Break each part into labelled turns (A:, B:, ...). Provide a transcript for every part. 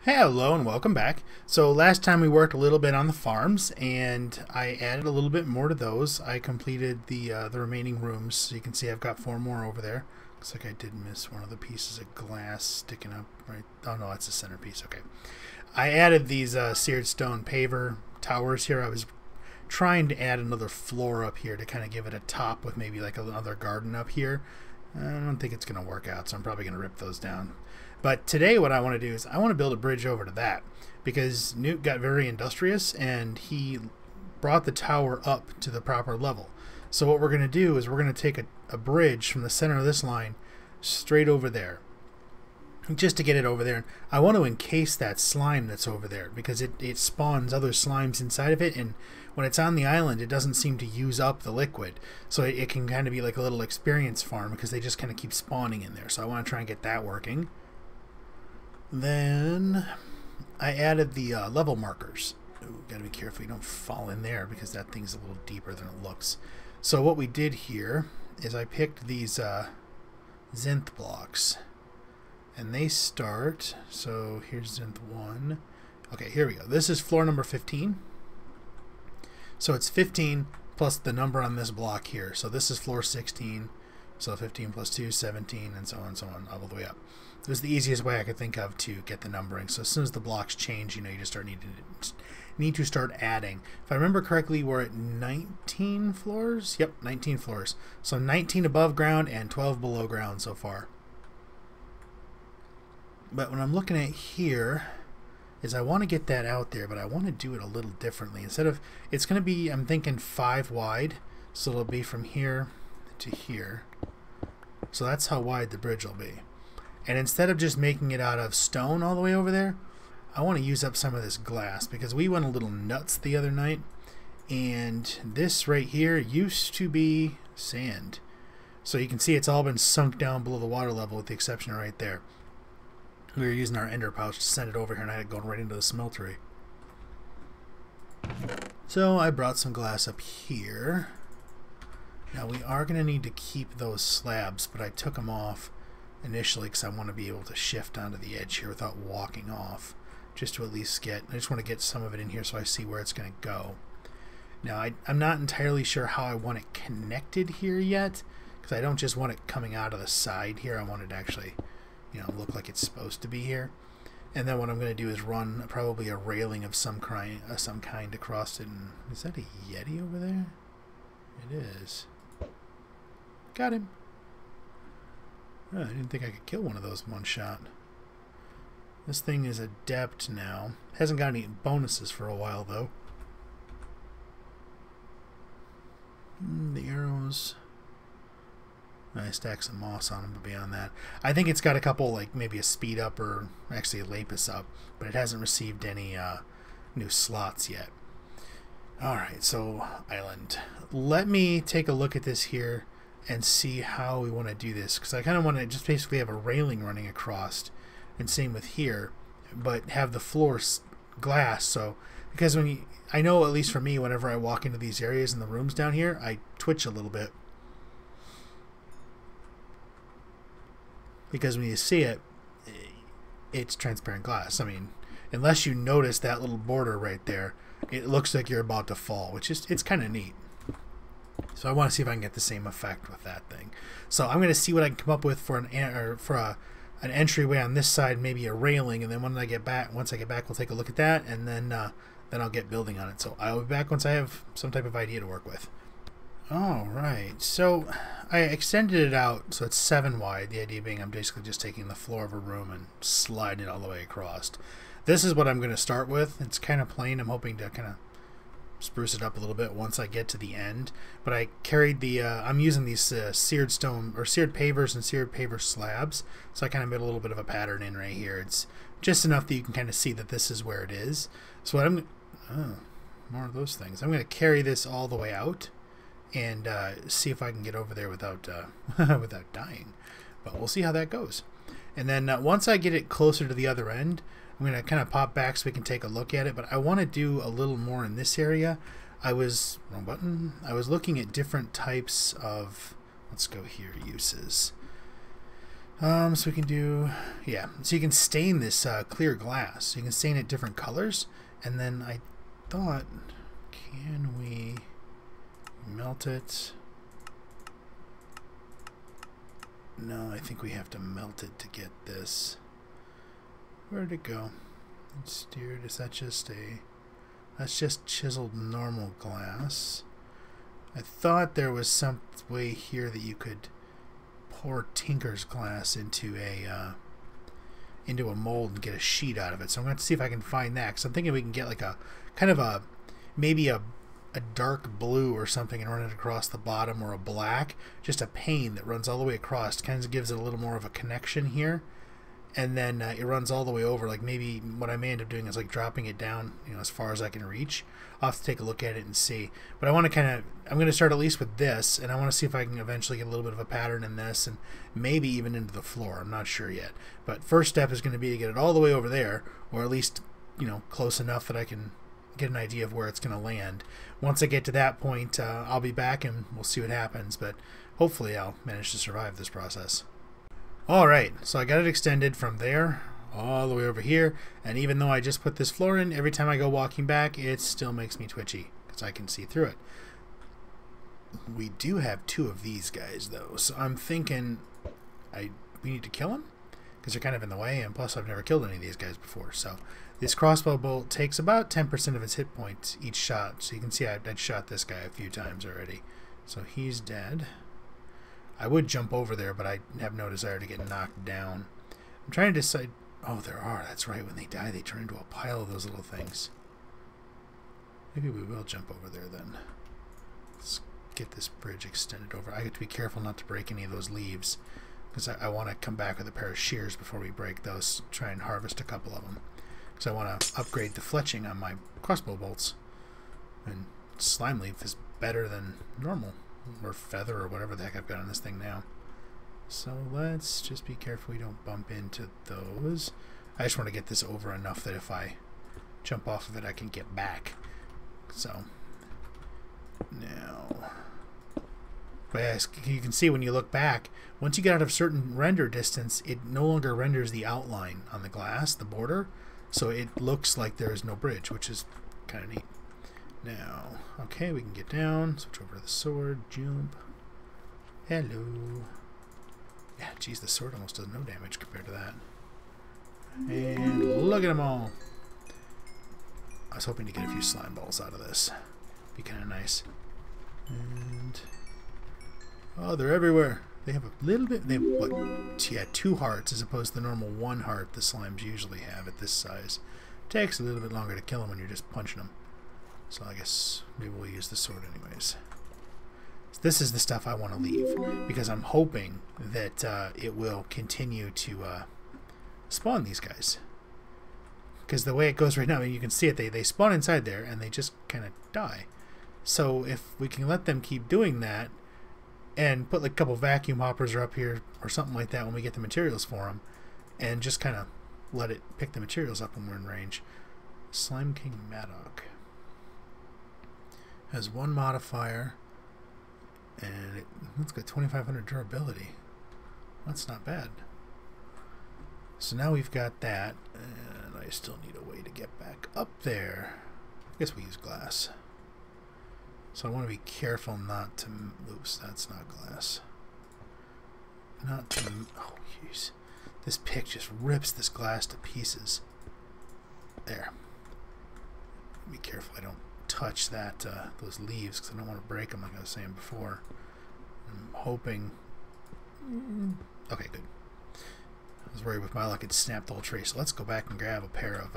A: Hello and welcome back. So last time we worked a little bit on the farms and I added a little bit more to those. I completed the remaining rooms. So you can see I've got 4 more over there. Looks like I did miss one of the pieces of glass sticking up right. Oh no, that's the centerpiece. Okay. I added these seared stone paver towers here. I was trying to add another floor up here to kind of give it a top with maybe like another garden up here. I don't think it's going to work out, so I'm probably going to rip those down. But today what I want to do is I want to build a bridge over to that because Newt got very industrious and he brought the tower up to the proper level. So what we're going to do is we're going to take a bridge from the center of this line straight over there just to get it over there. And I want to encase that slime that's over there because it spawns other slimes inside of it, and when it's on the island it doesn't seem to use up the liquid, so it can kind of be like a little experience farm because they just kind of keep spawning in there. So I want to try and get that working. Then I added the level markers. Ooh, gotta be careful you don't fall in there because that thing's a little deeper than it looks. So what we did here is I picked these zinth blocks, and they start, so here's zinth 1. Okay, here we go. This is floor number 15. So it's 15 plus the number on this block here. So this is floor 16. So 15 plus 2, 17, and so on, all the way up. It was the easiest way I could think of to get the numbering. So as soon as the blocks change, you know, you just need to start adding. If I remember correctly, we're at 19 floors. Yep, 19 floors. So 19 above ground and 12 below ground so far. But what I'm looking at here is I want to get that out there, but I want to do it a little differently. Instead of, it's going to be, I'm thinking 5 wide. So it'll be from here to here. So that's how wide the bridge will be. And instead of just making it out of stone all the way over there, I want to use up some of this glass because we went a little nuts the other night, and this right here used to be sand. So you can see it's all been sunk down below the water level with the exception of right there. We were using our ender pouch to send it over here, and I had it going right into the smeltery. So I brought some glass up here. Now we are going to need to keep those slabs, but I took them off initially because I want to be able to shift onto the edge here without walking off, just to at least get, I just want to get some of it in here so I see where it's going to go. Now I'm not entirely sure how I want it connected here yet, because I don't just want it coming out of the side here. I want it to actually, you know, look like it's supposed to be here. And then what I'm going to do is run probably a railing of some kind across it. And is that a Yeti over there? It is. Got him. Oh, I didn't think I could kill one of those in one shot. This thing is adept now. Hasn't got any bonuses for a while though. The arrows. I stacked some moss on them, but beyond that, I think it's got a couple, like maybe a speed up or actually a lapis up, but it hasn't received any new slots yet. Alright, so island. Let me take a look at this here and see how we want to do this, because I kind of want to just basically have a railing running across, and same with here, but have the floor glass. So because when you, I know at least for me, whenever I walk into these areas in the rooms down here, I twitch a little bit because when you see it, it's transparent glass. I mean, unless you notice that little border right there, it looks like you're about to fall, which is, it's kind of neat. So I want to see if I can get the same effect with that thing. So I'm going to see what I can come up with for an entryway on this side, maybe a railing, and then once I get back, we'll take a look at that, and then I'll get building on it. So I'll be back once I have some type of idea to work with. All right, so I extended it out so it's 7 wide. The idea being I'm basically just taking the floor of a room and sliding it all the way across. This is what I'm going to start with. It's kind of plain. I'm hoping to kind of spruce it up a little bit once I get to the end, but I carried the I'm using these seared stone or seared pavers and seared paver slabs, so I kind of made a little bit of a pattern in right here. It's just enough that you can kind of see that this is where it is. So what I'm more of those things. I'm going to carry this all the way out and see if I can get over there without without dying, but we'll see how that goes. And then once I get it closer to the other end, I'm going to kind of pop back so we can take a look at it, but I want to do a little more in this area. Wrong button. I was looking at different types of, let's go here, uses. So we can do, yeah. So you can stain this clear glass. So you can stain it different colors. And then I thought, can we melt it? No, I think we have to melt it to get this. Where'd it go? It's steered. Is that just a... That's just chiseled normal glass. I thought there was some way here that you could pour Tinker's glass into a mold and get a sheet out of it. So I'm going to see if I can find that. Because I'm thinking we can get like a kind of a maybe a dark blue or something and run it across the bottom, or a black, just a pane that runs all the way across. Kind of gives it a little more of a connection here. And then it runs all the way over. Like maybe what I may end up doing is like dropping it down, as far as I can reach. I'll have to take a look at it and see. But I want to I'm going to start at least with this, and I want to see if I can eventually get a little bit of a pattern in this, and maybe even into the floor. I'm not sure yet. But first step is going to be to get it all the way over there, or at least, close enough that I can get an idea of where it's going to land. Once I get to that point, I'll be back and we'll see what happens. But hopefully I'll manage to survive this process. Alright, so I got it extended from there all the way over here, and even though I just put this floor in, every time I go walking back, it still makes me twitchy, because I can see through it. We do have 2 of these guys, though, so I'm thinking we need to kill them, because they're kind of in the way, and plus I've never killed any of these guys before. So this crossbow bolt takes about 10% of its hit points each shot, so you can see I'd shot this guy a few times already. So he's dead. I would jump over there, but I have no desire to get knocked down. I'm trying to decide... Oh, there are. That's right. When they die, they turn into a pile of those little things. Maybe we will jump over there then. Let's get this bridge extended over. I have to be careful not to break any of those leaves, because I want to come back with a pair of shears before we break those. Try and harvest a couple of them, because I want to upgrade the fletching on my crossbow bolts. And slime leaf is better than normal, or feather, or whatever the heck I've got on this thing now. So let's just be careful we don't bump into those. I just want to get this over enough that if I jump off of it I can get back. So now, but as you can see when you look back, once you get out of certain render distance, it no longer renders the outline on the glass, the border, so it looks like there is no bridge, which is kind of neat. Now, okay, we can get down, switch over to the sword, jump. Hello. Yeah, geez, the sword almost does no damage compared to that. And look at them all. I was hoping to get a few slime balls out of this. Be kind of nice. And oh, they're everywhere. They have a little bit. They have what? Yeah, 2 hearts as opposed to the normal 1 heart the slimes usually have at this size. Takes a little bit longer to kill them when you're just punching them. So I guess maybe we'll use the sword anyways. So this is the stuff I want to leave, because I'm hoping that it will continue to spawn these guys. Because the way it goes right now, I mean, you can see it, they spawn inside there and they just kind of die. So if we can let them keep doing that and put like a couple vacuum hoppers up here or something like that when we get the materials for them, and just kind of let it pick the materials up when we're in range. Slime King Maddock has 1 modifier, and it's got 2500 durability. That's not bad. So now we've got that, and I still need a way to get back up there. I guess we use glass. So I want to be careful not to... Oops, that's not glass. Not to... Oh, jeez. This pick just rips this glass to pieces. There. Be careful I don't touch that those leaves, because I don't want to break them like I was saying before. I'm hoping... Okay, good. I was worried with my luck it snapped the whole tree. So let's go back and grab a pair of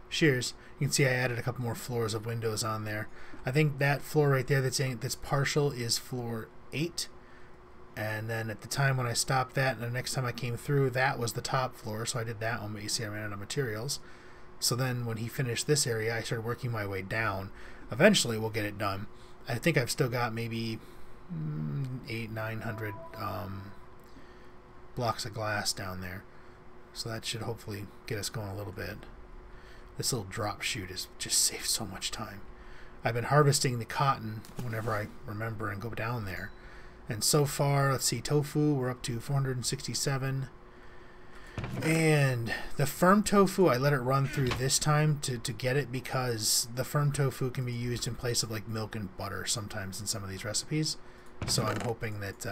A: shears. You can see I added a couple more floors of windows on there. I think that floor right there that's partial is floor 8. And then at the time when I stopped that, and the next time I came through, that was the top floor. So I did that one, but you see I ran out of materials. So then when he finished this area, I started working my way down. Eventually we'll get it done. I think I've still got maybe 800-900 blocks of glass down there. So that should hopefully get us going a little bit. This little drop chute is just saves so much time. I've been harvesting the cotton whenever I remember and go down there. And so far, let's see, tofu, we're up to 467. And the firm tofu, I let it run through this time to get it, because the firm tofu can be used in place of like milk and butter sometimes in some of these recipes. So I'm hoping that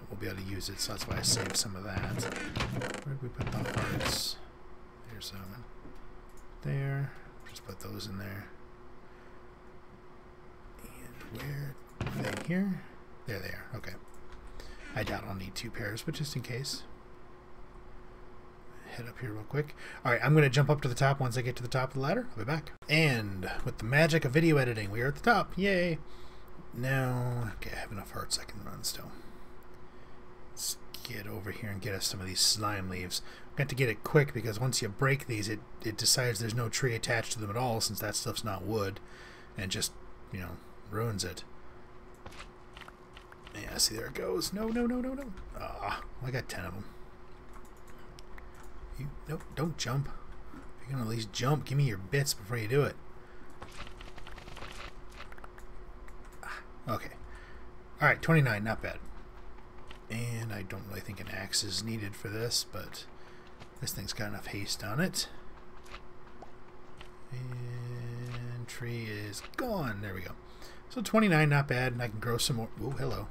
A: we'll be able to use it, so that's why I saved some of that. Where did we put the hearts? There's one. There. Just put those in there. And where are they? Here? There they are. Okay. I doubt I'll need 2 pairs, but just in case. Head up here real quick. Alright, I'm going to jump up to the top once I get to the top of the ladder. I'll be back. And with the magic of video editing, we are at the top. Yay! Now, okay, I have enough hearts I can run still. Let's get over here and get us some of these slime leaves. I've got to get it quick, because once you break these, it decides there's no tree attached to them at all, since that stuff's not wood, and just, you know, ruins it. Yeah, see, there it goes. No, no, no, no, no. Ah, I got 10 of them. Nope, don't jump. If you're gonna at least jump, give me your bits before you do it. Okay. Alright, 29, not bad. And I don't really think an axe is needed for this, but this thing's got enough haste on it. And tree is gone. There we go. So 29, not bad, and I can grow some more. Oh, hello.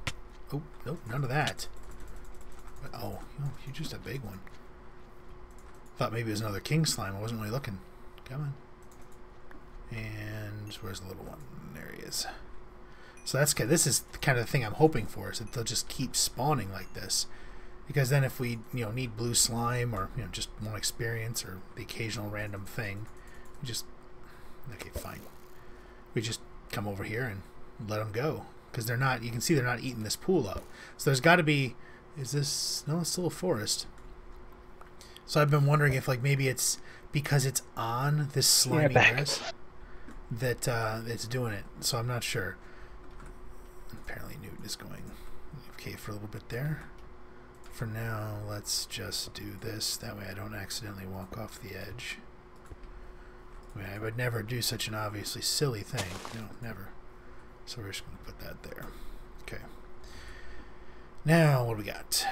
A: Oh, nope, none of that. Oh, you're just a big one. Thought maybe it was another king slime. I wasn't really looking. Come on. And where's the little one? There he is. So that's good. This is kind of the thing I'm hoping for, is that they'll just keep spawning like this. Because then if we, you know, need blue slime, or, you know, just one experience, or the occasional random thing, we just, okay, fine. We just come over here and let them go. Because they're not, you can see they're not eating this pool up. So there's got to be, is this, no, it's still a forest. So I've been wondering if, like, maybe it's because it's on this slimy grass that it's doing it. So I'm not sure. Apparently Newt is going okay for a little bit there. For now, let's just do this. That way I don't accidentally walk off the edge. I mean, I would never do such an obviously silly thing. No, never. So we're just going to put that there. Okay. Now, what do we got?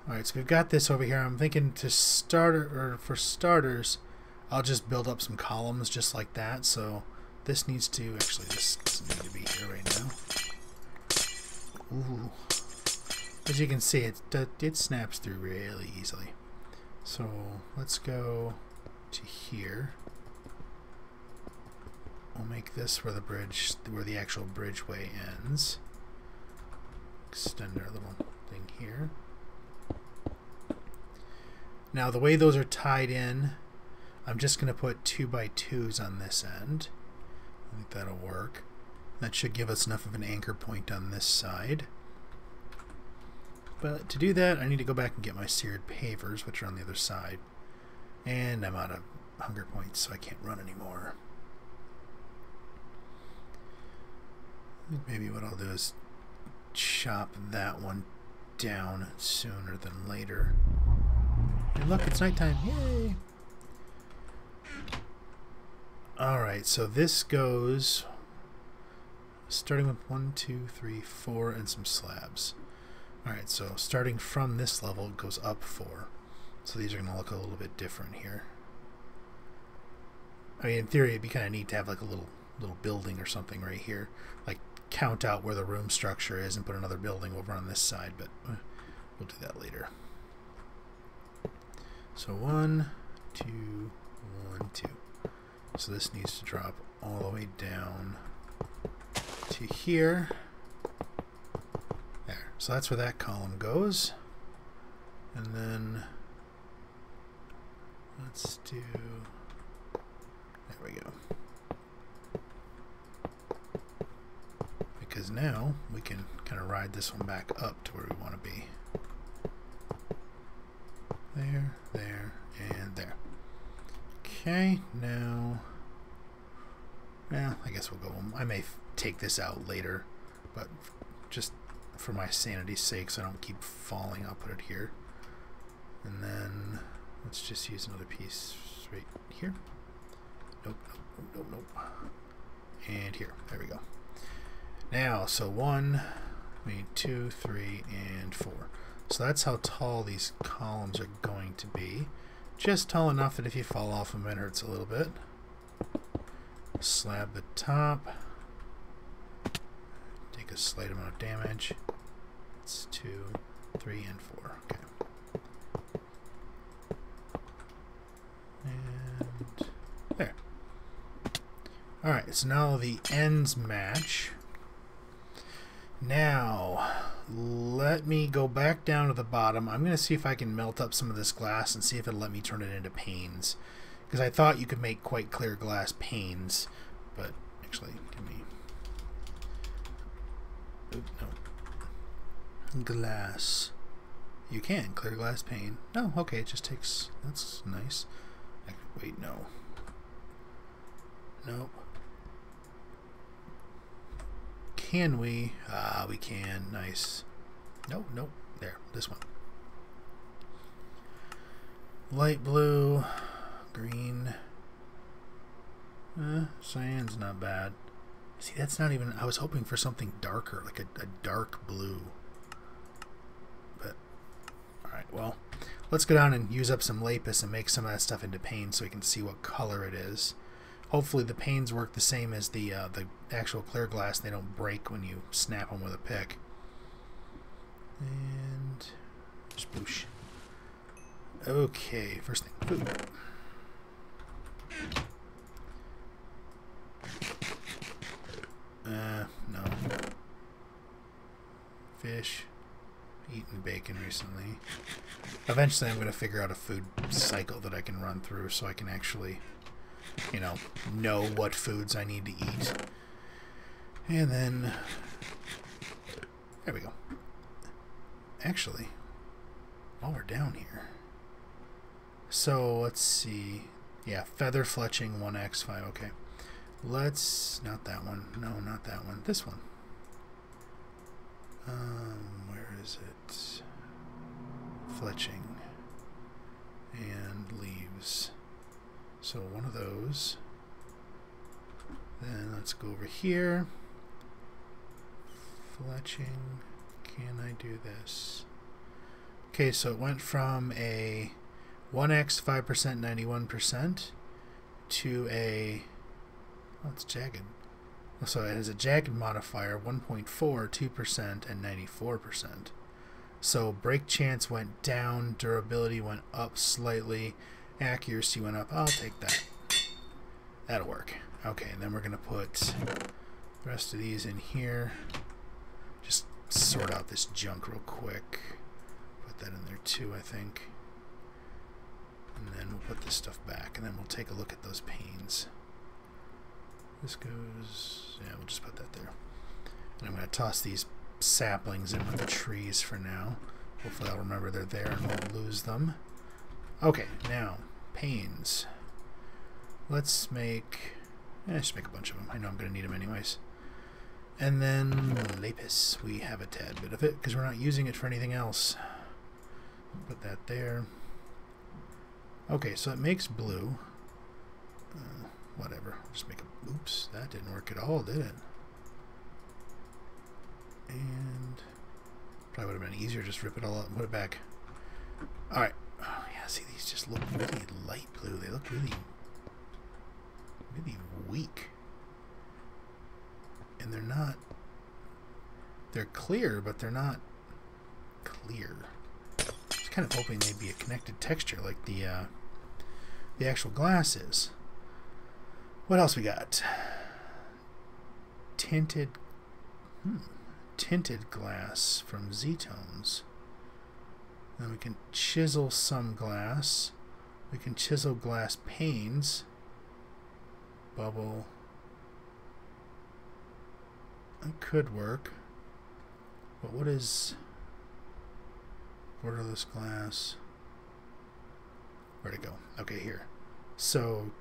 A: Alright, so we've got this over here. I'm thinking to start, or for starters, I'll just build up some columns just like that. So this needs to, actually this doesn't need to be here right now. Ooh. As you can see, it snaps through really easily. So let's go to here. We'll make this where the bridge, where the actual bridgeway ends. Extend our little thing here. Now the way those are tied in, I'm just going to put 2x2s on this end. I think that'll work. That should give us enough of an anchor point on this side. But to do that, I need to go back and get my seared pavers, which are on the other side. And I'm out of hunger points, so I can't run anymore. Maybe what I'll do is chop that one down sooner than later. And look, it's nighttime. Yay! Alright, so this goes starting with 1, 2, 3, 4, and some slabs. Alright, so starting from this level, it goes up 4. So these are going to look a little bit different here. I mean, in theory, it'd be kind of neat to have like a little building or something right here. Like, count out where the room structure is and put another building over on this side, but we'll do that later. So 1, 2, 1, 2. So this needs to drop all the way down to here. There. So that's where that column goes. And then let's do, there we go. Because now we can kind of ride this one back up to where we want to be. There, there, and there. Okay, now, well, I guess we'll go. I may take this out later, but just for my sanity's sake, so I don't keep falling, I'll put it here. And then let's just use another piece right here. Nope, nope, nope, nope. And here, there we go. Now, so 1, We need 2, 3, and 4. So that's how tall these columns are going to be. Just tall enough that if you fall off them, it hurts a little bit. Slab the top. Take a slight amount of damage. It's 2, 3, and 4. Okay. And there. Alright, so now the ends match. Now, let me go back down to the bottom. I'm going to see if I can melt up some of this glass and see if it'll let me turn it into panes. Because I thought you could make quite clear glass panes, but actually, give me... Oops, no. Glass. You can, clear glass pane. No, okay, it just takes... That's nice. Wait, no. Nope. Can we? Ah, we can. Nice. Nope, nope. There, this one. Light blue, green. Cyan's not bad. See, that's not even... I was hoping for something darker, like a dark blue. But, alright, well, let's go down and use up some lapis and make some of that stuff into paint so we can see what color it is. Hopefully the panes work the same as the actual clear glass. They don't break when you snap them with a pick. And sploosh. Okay, first thing, food. No. Fish. Eaten bacon recently. Eventually I'm going to figure out a food cycle that I can run through so I can actually... know what foods I need to eat. And then there we go. Actually, while we're down here, so let's see. Yeah, feather fletching 1x5. Okay, let's not that one. No, not that one. This one. Where is it? Fletching and leaves. So one of those. Then let's go over here. Fletching. Can I do this? Okay, so it went from a 1x 5% 91% to a... Oh, it's jagged. So it has a jagged modifier 1.4, 2%, and 94%. So break chance went down, durability went up slightly, accuracy went up. I'll take that. That'll work. Okay, and then we're going to put the rest of these in here. Just sort out this junk real quick. Put that in there too, I think. And then we'll put this stuff back, and then we'll take a look at those panes. This goes... yeah, we'll just put that there. And I'm going to toss these saplings in with the trees for now. Hopefully I'll remember they're there and won't lose them. Okay, now, panes. Let's make... just make a bunch of them. I know I'm going to need them anyways. And then lapis. We have a tad bit of it because we're not using it for anything else. Put that there. Okay, so it makes blue. Whatever. Just make a... oops, that didn't work at all, did it? And probably would have been easier just rip it all out and put it back. Alright. Oh, yeah, see, these just look really light blue. They look really weak. And they're not... they're clear, but they're not clear. I was kind of hoping they'd be a connected texture like the actual glass is. What else we got? Tinted glass from Z-Tones. Then we can chisel some glass. We can chisel glass panes. Bubble. That could work. But what is borderless glass? Where'd it go? Okay, here. So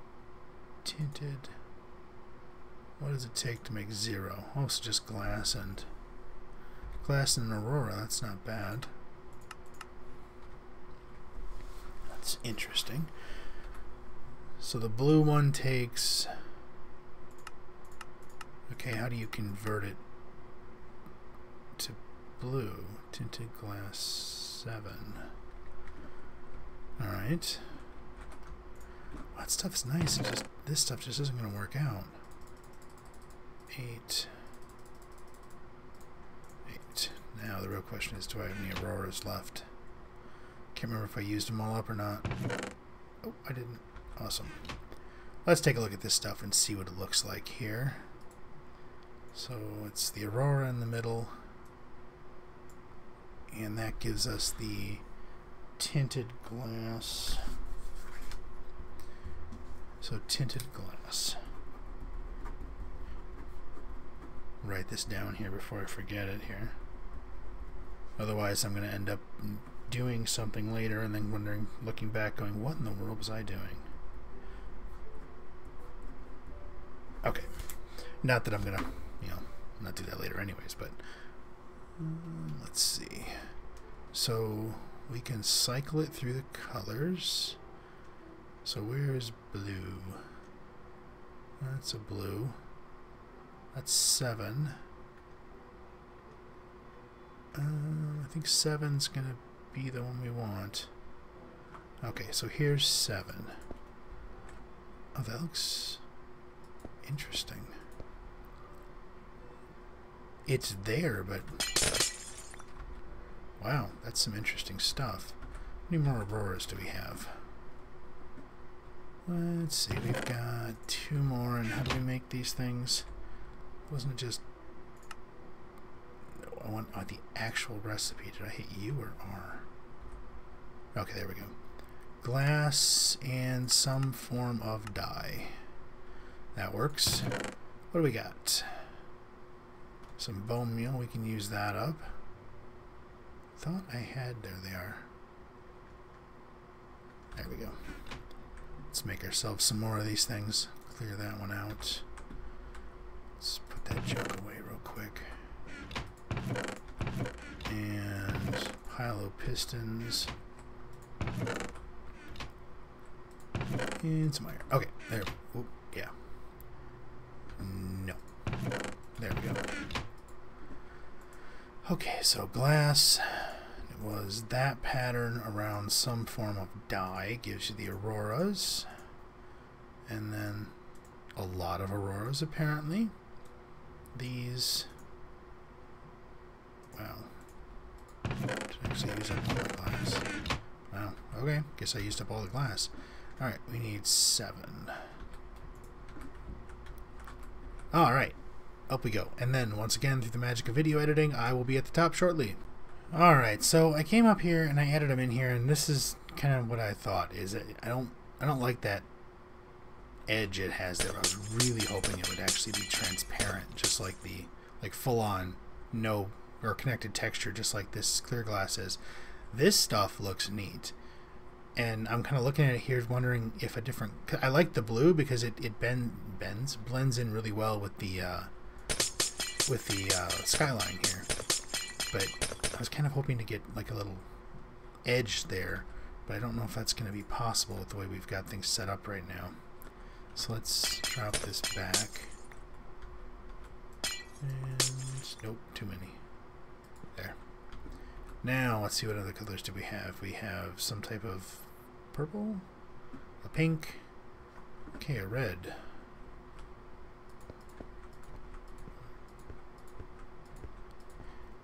A: tinted. What does it take to make 0? Oh, it's just glass and aurora. That's not bad. That's interesting. So the blue one takes... okay, how do you convert it to blue. Tinted glass 7. Alright. That stuff's nice. It's just, this stuff just isn't going to work out. 8. Now the real question is, do I have any auroras left? Can't remember if I used them all up or not. Oh, I didn't. Awesome. Let's take a look at this stuff and see what it looks like here. So it's the aurora in the middle, and that gives us the tinted glass. So tinted glass. Write this down here before I forget it here. Otherwise I'm going to end up doing something later and then wondering, looking back, going, what in the world was I doing? Okay. Not that I'm going to, not do that later anyways, but let's see. So we can cycle it through the colors. So where is blue? That's a blue. That's 7. I think 7's gonna be the one we want. Okay, so here's 7. Oh, that looks interesting. It's there, but wow, that's some interesting stuff. How many more auroras do we have? Let's see, we've got 2 more, and how do we make these things? Wasn't it just... No, I want the actual recipe. Did I hit U or R? Okay, there we go. Glass and some form of dye. That works. What do we got? Some bone meal. We can use that up. Thought I had... There they are. There we go. Let's make ourselves some more of these things. Clear that one out. Let's put that junk away real quick. And pile pistons. And some iron. Okay, there. Oop, yeah. No. There we go. Okay, so glass. It was that pattern around some form of dye. Gives you the auroras. And then a lot of auroras apparently. These. Wow. Did I actually use up all the glass? Wow. Okay. Guess I used up all the glass. Alright, we need 7. Alright. Up we go. And then, once again, through the magic of video editing, I will be at the top shortly. Alright, so I came up here and I added them in here, and this is kind of what I thought. Is that I don't like that edge it has there. I was really hoping it would actually be transparent, just like the full-on no or connected texture, just like this clear glass is. This stuff looks neat, and I'm kind of looking at it here, wondering if a different. I like the blue because it blends in really well with the skyline here. But I was kind of hoping to get like a little edge there, but I don't know if that's going to be possible with the way we've got things set up right now. So let's drop this back. And nope, too many. There. Now let's see, what other colors do we have. We have some type of purple, a pink, okay, a red.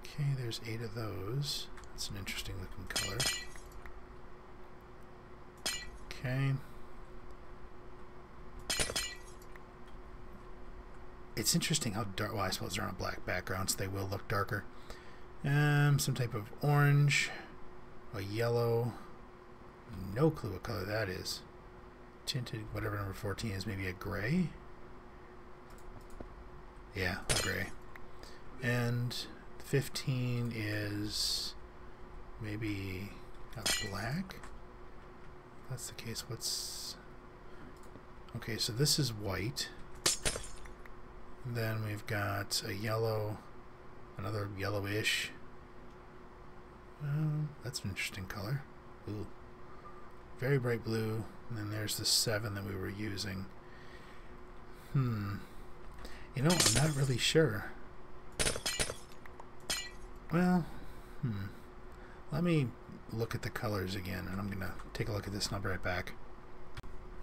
A: Okay, there's 8 of those. That's an interesting looking color. Okay. It's interesting how dark. Well, I suppose they're on a black background, so they will look darker. Some type of orange, a yellow. No clue what color that is. Tinted, whatever number 14 is, maybe a gray. Yeah, a gray. And 15 is maybe a black. If that's the case, what's... Okay, so this is white. Then we've got a yellow, another yellowish. That's an interesting color. Ooh. Very bright blue. And then there's the 7 that we were using. You know, I'm not really sure. well, let me look at the colors again, and I'm going to take a look at this and I'll be right back.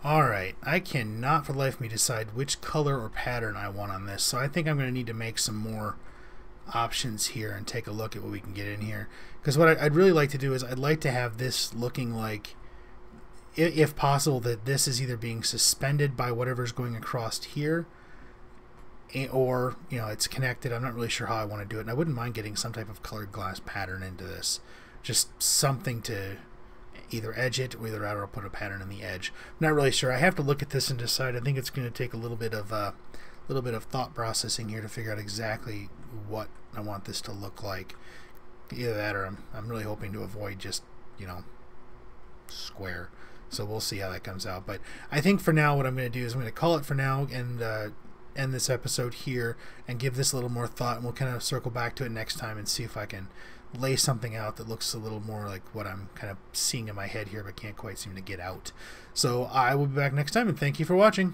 A: Alright, I cannot for the life of me decide which color or pattern I want on this, so I think I'm going to need to make some more options here and take a look at what we can get in here. Because what I'd really like to do is I'd like to have this looking like, if possible, that this is either being suspended by whatever's going across here, or, you know, it's connected. I'm not really sure how I want to do it, and I wouldn't mind getting some type of colored glass pattern into this. Just something to either edge it, or either I'll put a pattern in the edge. I'm not really sure. I have to look at this and decide. I think it's going to take a little bit of thought processing here to figure out exactly what I want this to look like. Either that, or I'm really hoping to avoid just, you know, square. So we'll see how that comes out. But I think for now what I'm going to do is I'm going to call it for now and end this episode here and give this a little more thought, and we'll kind of circle back to it next time and see if I can lay something out that looks a little more like what I'm kind of seeing in my head here but can't quite seem to get out. So I will be back next time, and thank you for watching.